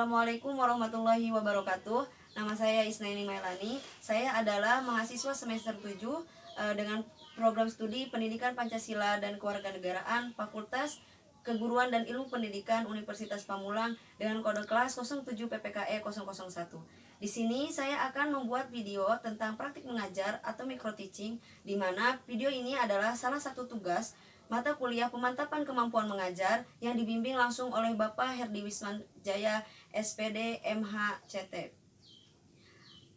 Assalamualaikum warahmatullahi wabarakatuh. Nama saya Isnaini Mailani. Saya adalah mahasiswa semester 7 dengan program studi Pendidikan Pancasila dan Kewarganegaraan Fakultas Keguruan dan Ilmu Pendidikan Universitas Pamulang dengan kode kelas 07 PPKE 001. Di sini saya akan membuat video tentang praktik mengajar atau micro teaching, di mana video ini adalah salah satu tugas mata kuliah pemantapan kemampuan mengajar yang dibimbing langsung oleh Bapak Herdi Wismanjaya, SPD, MHCT.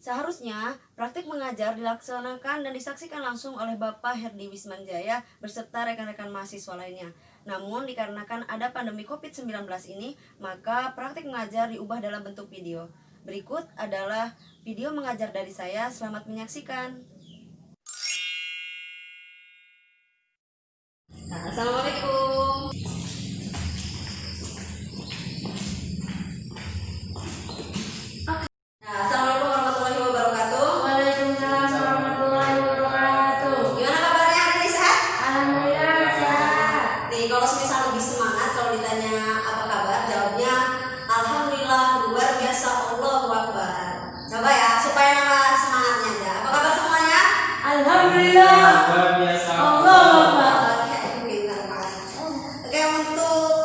Seharusnya praktik mengajar dilaksanakan dan disaksikan langsung oleh Bapak Herdi Wismanjaya beserta rekan-rekan mahasiswa lainnya. Namun dikarenakan ada pandemi COVID-19 ini, maka praktik mengajar diubah dalam bentuk video. Berikut adalah video mengajar dari saya, selamat menyaksikan. Assalamualaikum. Assalamualaikum warahmatullahi wabarakatuh. Waalaikumsalam warahmatullahi wabarakatuh. Gimana kabarnya hari ini, sehat? Alhamdulillah sehat. Nih, kalau semisal lebih semangat kalau ditanya apa kabar, jawabnya alhamdulillah luar biasa, Allahu Akbar. Coba ya, supaya nambah semangatnya aja. Apa kabar semuanya? Alhamdulillah. Luar biasa. Allahu Akbar. Oke, untuk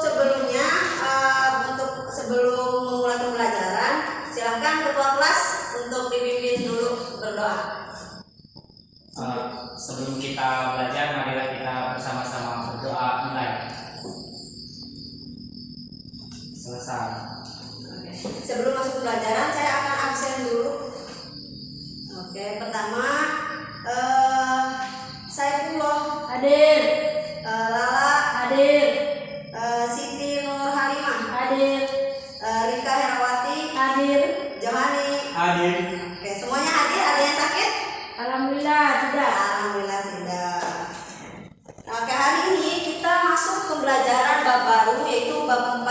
sebelum memulai pembelajaran, silakan ketua kelas untuk dipimpin dulu berdoa. Sebelum kita belajar, marilah kita bersama-sama berdoa mulai. Selesai. Oke. Sebelum masuk pelajaran, saya akan absen dulu. Oke, pertama Saifullah Hadir. Lala Hadir. Siti Nur Halimah Hadir. Rika Herawati Hadir. Johani. Hadir. Oke, semuanya hadir. Ada yang sakit? Alhamdulillah tidak. Alhamdulillah tidak. Oke, hari ini kita masuk pembelajaran bab baru, yaitu bab 4.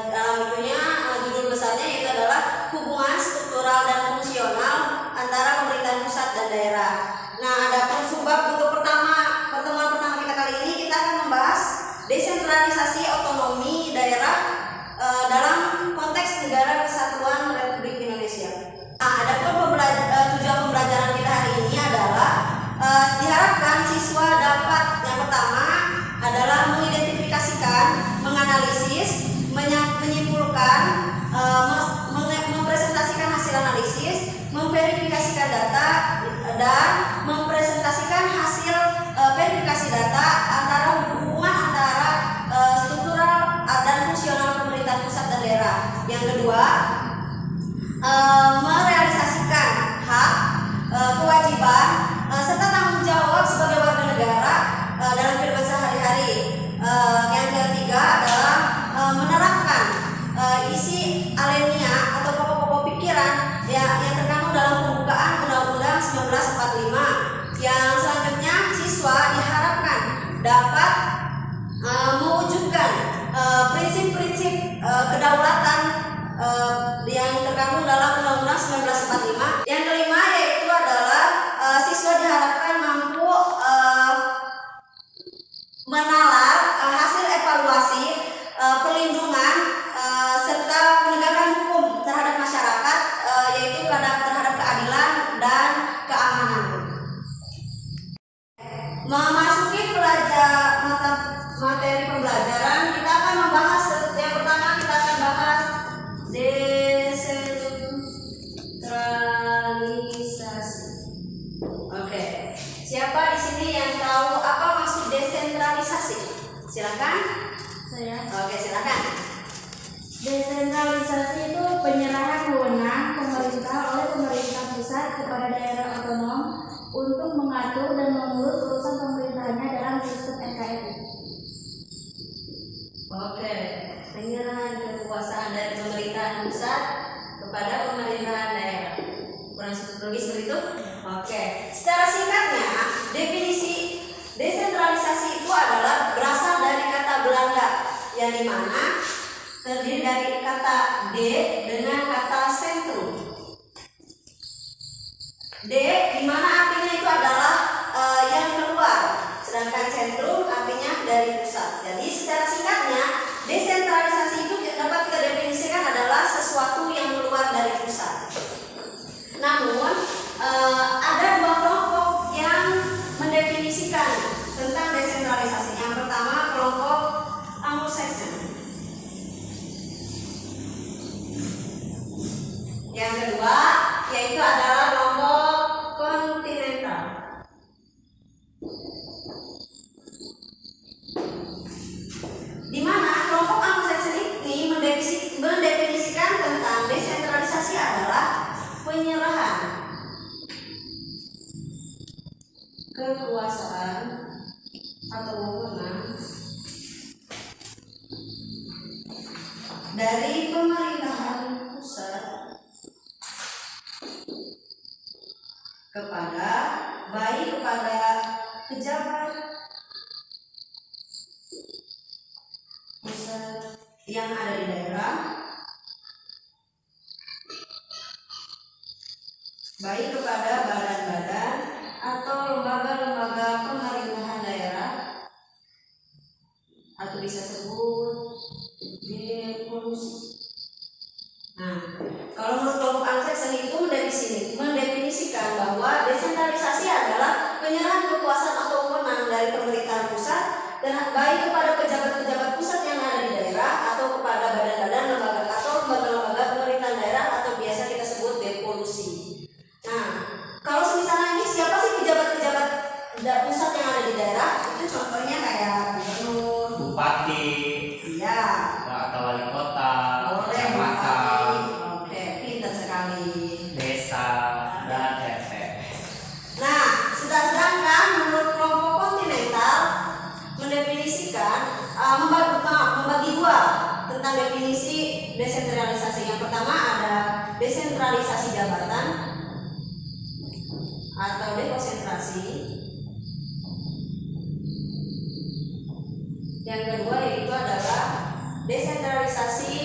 Dalam itunya judul besarnya yaitu adalah hubungan struktural dan fungsional antara pemerintahan pusat dan daerah. Nah, ada subbab untuk pertemuan pertama kita kali ini, kita akan membahas desentralisasi otonomi daerah dalam konteks Negara Kesatuan Republik Indonesia. Nah, adapun tujuan pembelajaran kita hari ini adalah diharapkan siswa dapat yang pertama adalah mengidentifikasikan, menganalisis, menyimpulkan, mempresentasikan hasil analisis, memverifikasikan data, dan mempresentasikan hasil verifikasi data antara hubungan antara struktural dan fungsional pemerintahan pusat dan daerah. Yang kedua, merealisasikan hak, kewajiban, serta tanggung jawab sebagai warga negara dalam kehidupan sehari-hari. Yang ketiga adalah menerapkan isi alinea atau pokok-pokok pikiran yang terkandung dalam pembukaan Undang-Undang 1945. Yang selanjutnya, siswa diharapkan dapat mewujudkan prinsip-prinsip kedaulatan yang terkandung dalam Undang-Undang 1945. Yang kelima yaitu adalah siswa diharapkan mampu menalar hasil evaluasi, perlindungan, serta penegakan hukum terhadap masyarakat, yaitu terhadap keadilan dan keamanan. Memasuki materi pembelajaran, kita akan membahas yang pertama, kita akan bahas desentralisasi. Oke, siapa di sini yang tahu apa maksud desentralisasi? Silakan. Saya. Oke, silakan. Desentralisasi itu penyerahan wewenang pemerintah oleh pemerintah pusat kepada daerah otonom untuk mengatur dan mengurus urusan pemerintahannya dalam sistem NKRI. Oke, penyerahan kekuasaan dari pemerintahan pusat kepada pemerintahan daerah. Kurang lebih seperti itu. Oke, secara singkatnya definisi desentralisasi itu adalah berasal dari kata Belanda yang dimana terdiri dari kata D dengan kata sentrum. D dimana artinya itu adalah yang keluar, sedangkan sentrum artinya dari pusat. Jadi secara singkatnya desentralisasi itu dapat kita definisikan adalah dari pemerintahan pusat kepada pejabat pusat yang ada di daerah, baik kepada badan-badan atau lembaga-lembaga pemerintahan daerah, atau bisa sebut devolusi. Nah, kalau menurut kelompok Anseksen itu mendefinisikan bahwa desentralisasi adalah penyerahan kekuasaan atau wewenang dari pemerintahan pusat dan baik kepada pejabat-pejabat pusat yang ada di daerah atau kepada badan-badan lembaga atau lembaga-lembaga pemerintahan daerah atau biasa kita sebut devolusi. Nah, kalau misalnya ini siapa sih pejabat-pejabat pusat yang ada di daerah? Itu contohnya kayak gubernur, Bupati, iya, atau wali kota, boleh, kecamatan, oke, pintar sekali, desa, dan RT. Nah, sedangkan menurut kelompok kontinental mendefinisikan membagi dua tentang definisi desentralisasi. Yang pertama ada desentralisasi jabatan atau dekonsentrasi. Yang kedua yaitu adalah desentralisasi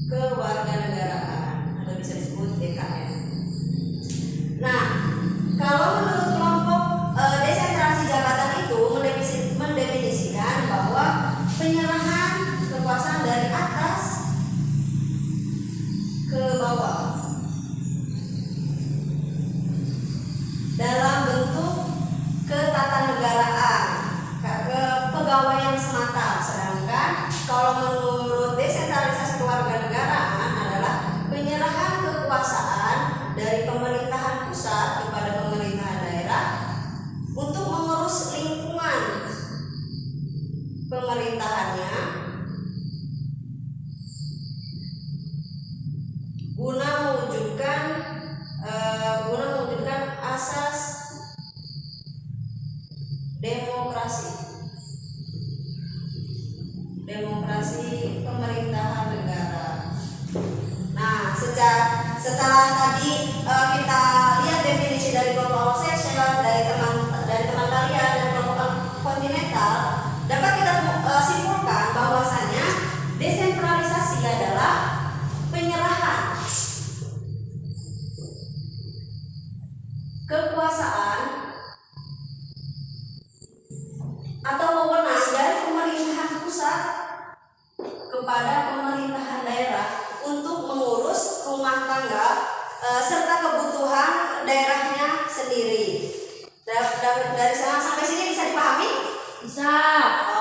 kewarganegaraan atau bisa disebut DKN. Nah, kalau menurut kelompok desentralisasi jabatan itu mendefinisikan bahwa penyerahan kekuasaan dari atas ke bawah dalam bentuk ketatanegaraan, kepegawaian semata. Sedangkan kalau menurut desentralisasi kewarganegaraan adalah penyerahan kekuasaan dari pemerintahan pusat kepada pemerintahan daerah untuk mengurus lingkungan pemerintahannya guna mewujudkan asas demokrasi pemerintahan negara. Nah, setelah tadi kita lihat definisi dari kelompok Anseksen, dari teman kalian dan kelompok kontinental, dapat kita simpulkan bahwasanya desentralisasi adalah penyerahan kekuasaan atau wewenang dari pemerintahan pusat kepada pemerintahan daerah untuk mengurus rumah tangga serta kebutuhan daerahnya sendiri. Dari sana sampai sini bisa dipahami? Bisa.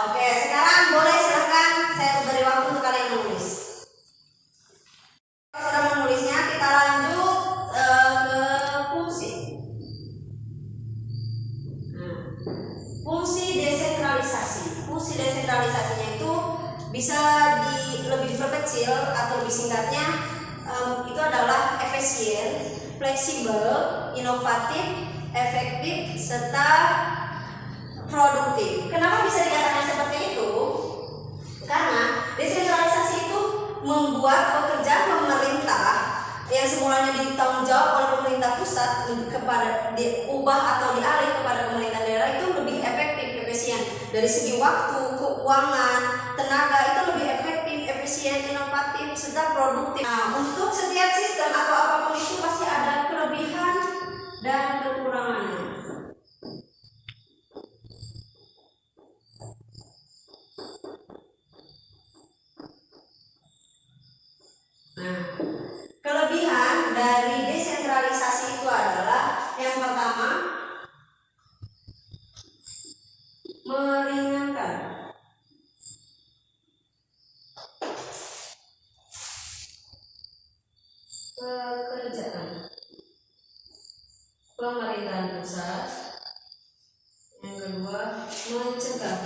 Oke, sekarang boleh silakan saya beri waktu untuk kalian menulis. Kalau sudah menulisnya, kita lanjut ke fungsi. Fungsi desentralisasi. Fungsi desentralisasinya itu bisa lebih diperkecil atau lebih singkatnya itu adalah efisien, fleksibel, inovatif, efektif, serta produktif. Kenapa bisa dikatakan seperti itu? Karena desentralisasi itu membuat pekerjaan pemerintah yang semulanya ditanggung jawab oleh pemerintah pusat kepada diubah atau dialih kepada pemerintah daerah itu lebih efektif, efisien dari segi waktu, keuangan, tenaga itu lebih efektif, efisien, inovatif, serta produktif. Nah, untuk setiap sistem atau apapun itu pasti ada kelebihan dan kekurangannya. Nah, kelebihan dari desentralisasi itu adalah yang pertama, meringankan pekerjaan pemerintahan pusat. Yang kedua, mencegah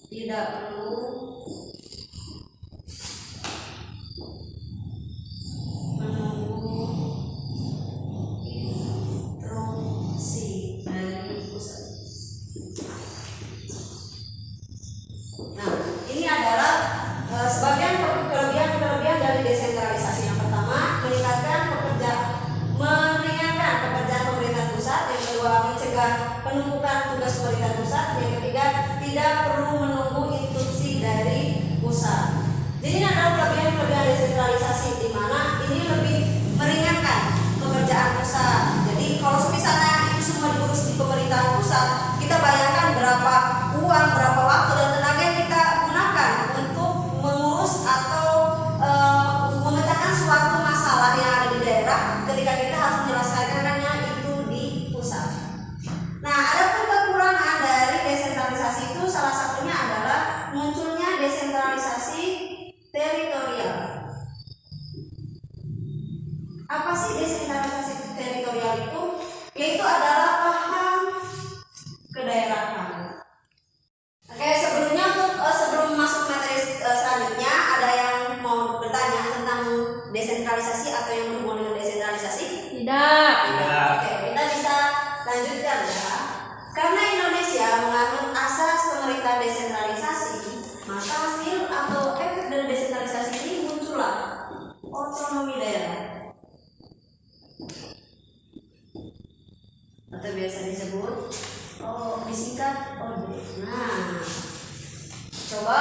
tidak perlu menunggu instruksi dari pusat. penumpukan tugas pemerintah pusat. Yang ketiga, tidak perlu menunggu instruksi dari pusat. Jadi ini adalah kelebihan-kelebihan desentralisasi, di mana ini lebih meringankan pekerjaan pusat. Jadi kalau misalnya itu semua diurus di pemerintahan pusat, kita bayangkan berapa uang, berapa waktu dan tenaga yang kita gunakan untuk mengurus atau memecahkan suatu masalah yang ada di daerah ketika kita harus menyelesaikannya itu di pusat. Nah, ada pun kekurangan dari desentralisasi itu salah satunya adalah munculnya desentralisasi teritorial. Apa sih desentralisasi teritorial itu? Yaitu adalah paham kedaerahan. Oke, sebelumnya sebelum masuk materi selanjutnya, ada yang mau bertanya tentang desentralisasi atau yang berhubungan dengan desentralisasi? Tidak. Oke, kita bisa lanjutkan ya. Karena Indonesia menganut asas pemerintahan desentralisasi, maka hasil atau efek dari desentralisasi ini muncullah otonomi daerah, atau biasa disebut disingkat OD. Nah, coba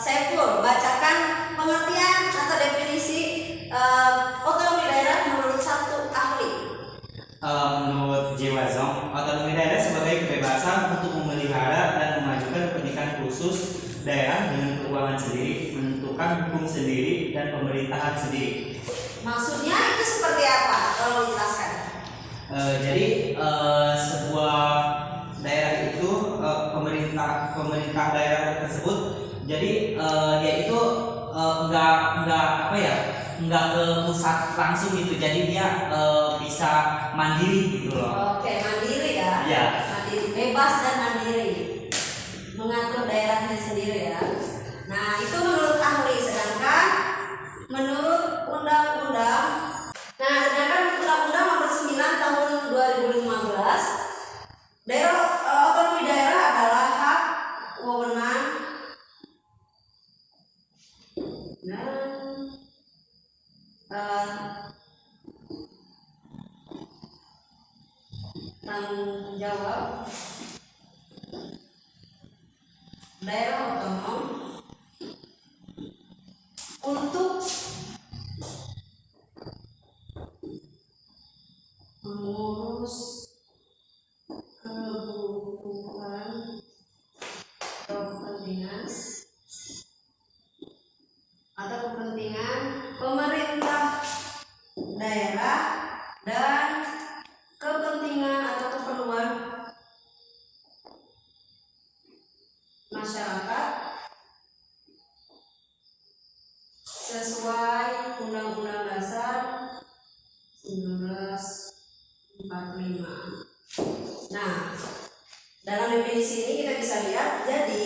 Saiful bacakan pengertian atau definisi otonomi daerah menurut satu ahli. Menurut Jewazong, otonomi daerah sebagai kebebasan untuk memelihara dan memajukan kepentingan khusus daerah dengan keuangan sendiri, menentukan hukum sendiri dan pemerintahan sendiri. Maksudnya itu seperti apa? Tolong dijelaskan. Jadi sebuah daerah itu pemerintah daerah tersebut, jadi dia itu nggak ke pusat langsung gitu, jadi dia bisa mandiri gitu loh. Oke, mandiri ya. Ya. Mandiri, bebas dan mandiri, mengatur daerahnya sendiri ya. Nah, itu menurut ahli. Sedangkan menurut undang-undang, sedangkan undang-undang nomor 9 tahun 2015, daerah otonomi daerah adalah hak, wewenang, dan tanggung jawab daerah otonom untuk mengurus kebutuhan kepentingan atau kepentingan pemerintah daerah dan kepentingan atau keperluan masyarakat sesuai Undang-Undang Dasar 1945. Nah, dalam definisi ini kita bisa lihat, jadi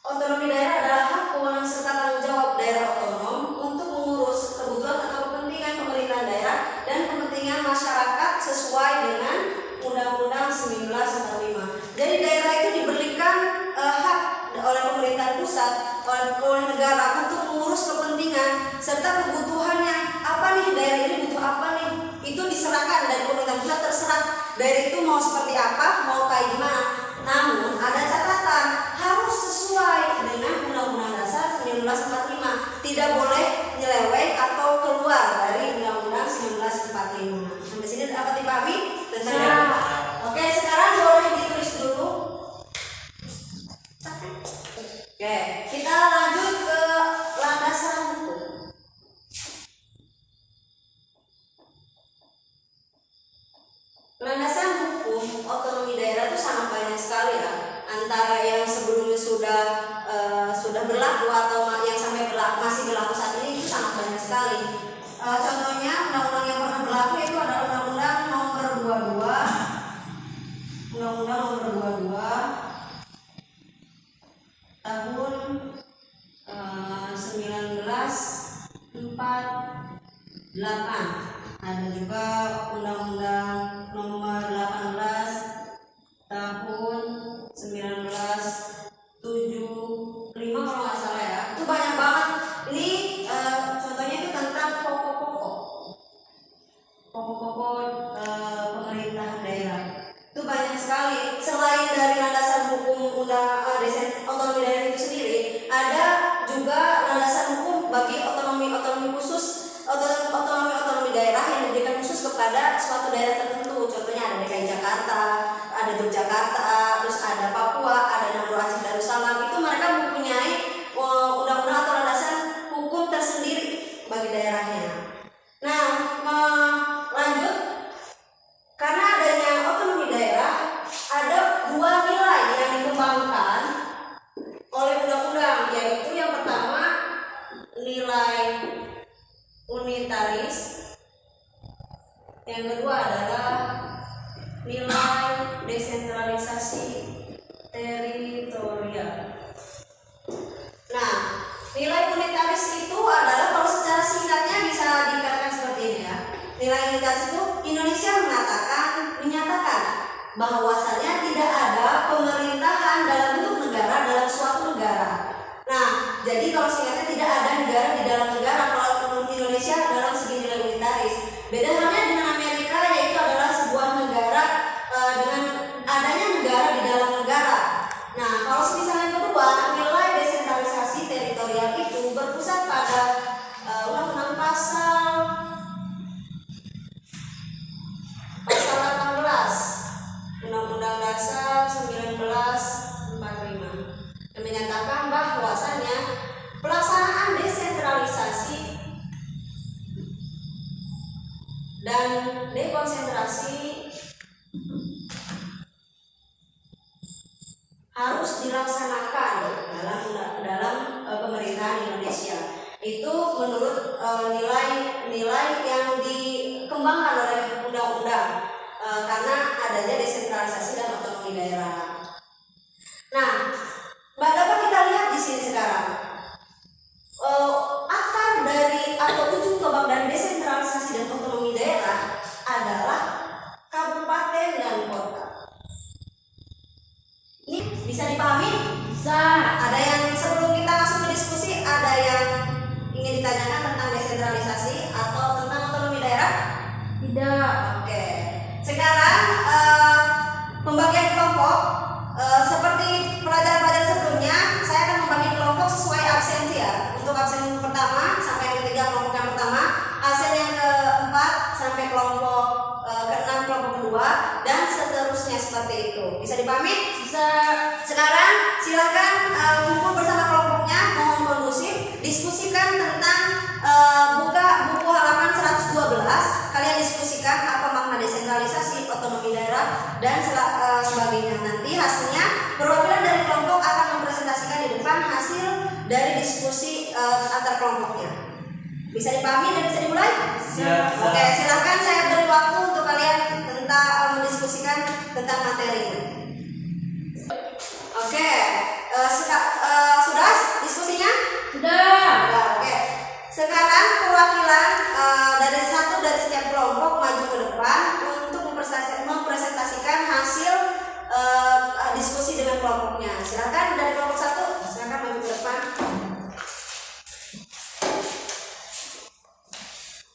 otonomi daerah adalah hak, wewenang serta tanggung jawab daerah otonom untuk mengurus kebutuhan atau kepentingan pemerintahan daerah dan kepentingan masyarakat sesuai dengan Undang-Undang 1945. Jadi daerah itu diberikan hak oleh pemerintah pusat, oleh negara untuk mengurus kepentingan serta kebutuhannya. Apa nih daerah ini butuh apa nih? Itu diserahkan dari pemerintah pusat, terserah daerah itu mau seperti apa, mau kayak gimana. Namun ada catatan, harus sesuai dengan Undang-Undang Dasar 1945. Tidak boleh nyeleweng atau keluar dari Undang-Undang 1945. Sampai sini dapat dipahami? Oke, sekarang boleh ditulis dulu. Oke, kita lanjut ke landasan hukum. Landasan hukum otonomi daerah itu sangat banyak sekali ya. Antara yang sebelumnya sudah berlaku atau yang sampai masih berlaku saat ini itu sangat banyak sekali. Contohnya undang-undang yang pernah berlaku itu adalah Undang-Undang Nomor 22 tahun 1948. Ada juga Undang-Undang Nomor 18 tahun 1975 kalau nggak salah ya. Itu banyak banget. Ini contohnya itu tentang pokok-pokok. sekali. Selain dari landasan hukum otonomi daerah itu sendiri, ada juga landasan hukum bagi otonomi khusus, otonomi daerah yang diberikan khusus kepada suatu daerah tertentu. Contohnya ada DKI Jakarta, ada Yogyakarta, terus ada Papua, ada Nangro Aceh Darussalam. Itu mereka mempunyai undang-undang atau landasan hukum tersendiri bagi daerahnya. Nah, lanjut, karena adanya otonomi daerah, ada dua nilai yang dikembangkan oleh undang-undang, yaitu yang pertama nilai unitaris, yang kedua adalah nilai desentralisasi teritorial. Nah, nilai unitaris itu adalah, kalau secara singkatnya bisa dikatakan seperti ini ya. Nilai unitaris itu Indonesia menyatakan bahwasanya tidak ada pemerintahan dalam bentuk negara dalam suatu negara. Nah, jadi kalau singkatnya tidak ada negara di dalam negara kalau menurut Indonesia dalam segi nilai unitaris. Beda halnya dengan Amerika, yaitu adalah sebuah negara dengan adanya negara di dalam negara. Nah, kalau misalnya kedua, nilai desentralisasi teritorial itu berpusat pada undang-undang pasal 18 Undang-Undang Dasar 1945 yang menyatakan bahwasannya pelaksanaan desentralisasi dan dekonsentrasi harus dilaksanakan dalam pemerintahan Indonesia. Itu menurut nilai-nilai yang dikembangkan oleh undang-undang karena adanya desentralisasi dan otonomi daerah. Nah, dapat kita lihat di sini sekarang akar dari atau ujung tombak dari desentralisasi dan otonomi daerah adalah kabupaten dan kota. Ini bisa dipahami? Bisa. Ada yang sebelum kita masuk ke diskusi, ada yang ingin ditanyakan tentang desentralisasi atau tentang otonomi daerah? Tidak. Oke. Sekarang pembagian kelompok seperti pelajaran-pelajaran sebelumnya, saya akan membagi kelompok sesuai absensi ya. Untuk absen pertama sampai yang ketiga kelompok yang pertama, absen yang keempat sampai kelompok keenam kelompok kedua, dan seterusnya seperti itu. Bisa dipahami? Bisa. Sekarang silakan kumpul bersama kelompoknya, mohon kondusif, diskusikan tentang buka buku halaman 112. Kalian diskusikan apa makna desentralisasi, otonomi daerah, dan sebagainya. Nanti hasilnya perwakilan dari kelompok akan mempresentasikan di depan hasil dari diskusi antar kelompoknya. Bisa dipahami dan bisa dimulai? Siap. Oke, silakan saya beri waktu untuk kalian tentang mendiskusikan tentang materinya. Oke, sudah diskusinya? Sudah. Ya, oke. Sekarang perwakilan dari setiap kelompok maju ke depan untuk mempresentasikan hasil diskusi dengan kelompoknya. Silakan dari kelompok satu, silakan maju ke depan.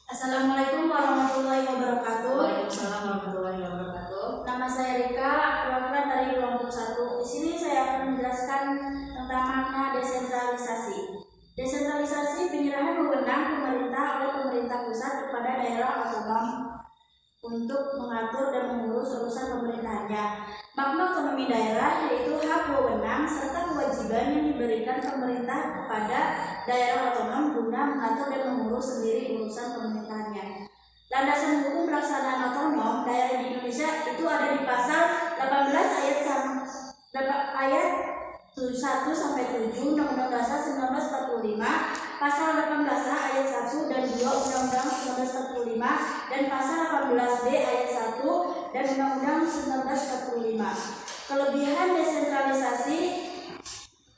Assalamualaikum warahmatullahi wabarakatuh. Waalaikumsalam warahmatullahi wabarakatuh. Nama saya Rika, perwakilan dari kelompok 1. Di sini saya akan menjelaskan tentang makna desentralisasi. Desentralisasi penyerahan wewenang pemerintah oleh pemerintah pusat kepada daerah otonom untuk mengatur dan mengurus urusan pemerintahannya. Makna otonomi daerah yaitu hak wewenang serta kewajiban yang diberikan pemerintah kepada daerah otonom guna mengatur dan mengurus sendiri urusan pemerintahannya. Landasan hukum pelaksanaan otonom daerah di Indonesia itu ada di pasal 18 ayat 1 sampai 7 Undang-Undang Dasar 1945, pasal 18A ayat 1 dan 2 Undang-Undang 1945, dan pasal 18B ayat 1 dan Undang-Undang 1945. Kelebihan desentralisasi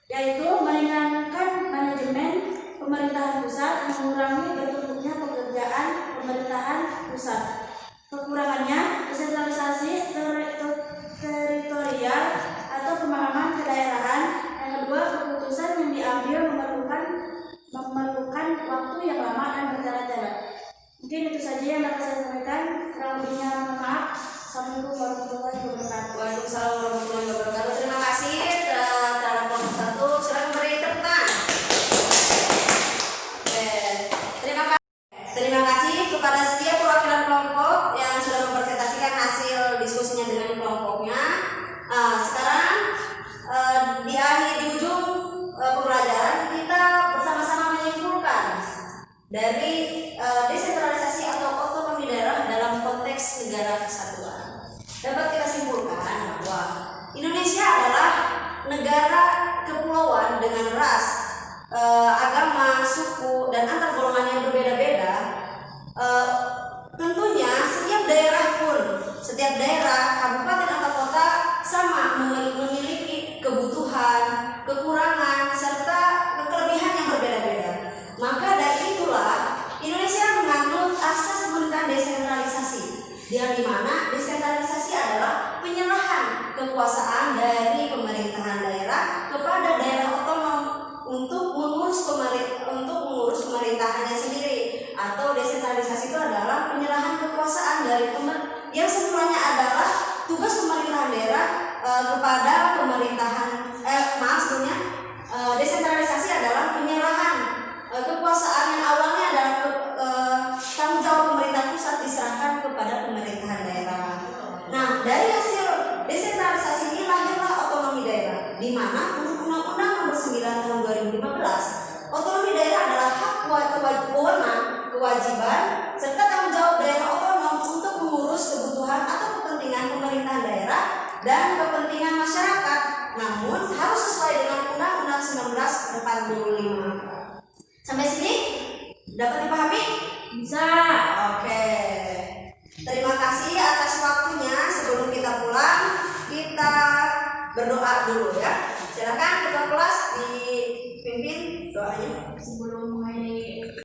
yaitu meringankan manajemen pemerintahan pusat, mengurangi bertumpuknya pekerjaan pemerintahan pusat. Kekurangannya, desentralisasi teritorial atau pemahaman kedaerahan. Yang kedua, keputusan yang diambil memerlukan waktu yang lama dan bertele-tele. Mungkin itu saja yang dapat saya sampaikan. Kurang lebihnya mohon maaf. Assalamualaikum warahmatullahi wabarakatuh. warahmatullahi wabarakatuh. Waalaikumsalam warahmatullahi wabarakatuh. Terima kasih terhadap kelompok 1. Silakan beri tepuk tangan. Oke. Terima kasih kepada setiap perwakilan kelompok yang sudah mempresentasikan hasil diskusinya dengan kelompoknya. Sekarang di ujung pembelajaran kita bersama-sama menyimpulkan dari desentralisasi atau otonomi daerah dalam konteks negara kesatuan. Dapat kita simpulkan bahwa Indonesia adalah negara kepulauan dengan ras, agama, suku, dan antar golongan yang berbeda-beda. Tentunya setiap daerah, kabupaten atau kota sama memiliki kebutuhan, kekurangan, serta kelebihan yang berbeda-beda. Maka dari itulah Indonesia menganut asas pemerintahan desentralisasi, yang dimana desentralisasi adalah penyerahan kekuasaan dari pemerintahan daerah kepada daerah otonom untuk mengurus pemerintahannya sendiri. Atau desentralisasi itu adalah penyerahan kekuasaan dari yang semulanya adalah tugas pemerintahan daerah kepada desentralisasi adalah penyerahan kekuasaan yang awalnya adalah tanggung jawab pemerintah pusat diserahkan kepada pemerintahan daerah. Nah, dari hasil desentralisasi ini lahirlah otonomi daerah, di mana menurut Undang-Undang Nomor 9 Tahun 2015, otonomi daerah adalah hak wewenang, kewajiban, serta tanggung jawab daerah otonom untuk mengurus kebutuhan atau kepentingan pemerintahan daerah dan kepentingan masyarakat, namun harus sesuai dengan Undang-Undang 1945. Sampai sini dapat dipahami? Bisa. Oke. Terima kasih atas waktunya. Sebelum kita pulang, kita berdoa dulu ya. Silakan ketua kelas dipimpin doanya. Sebelum mengakhiri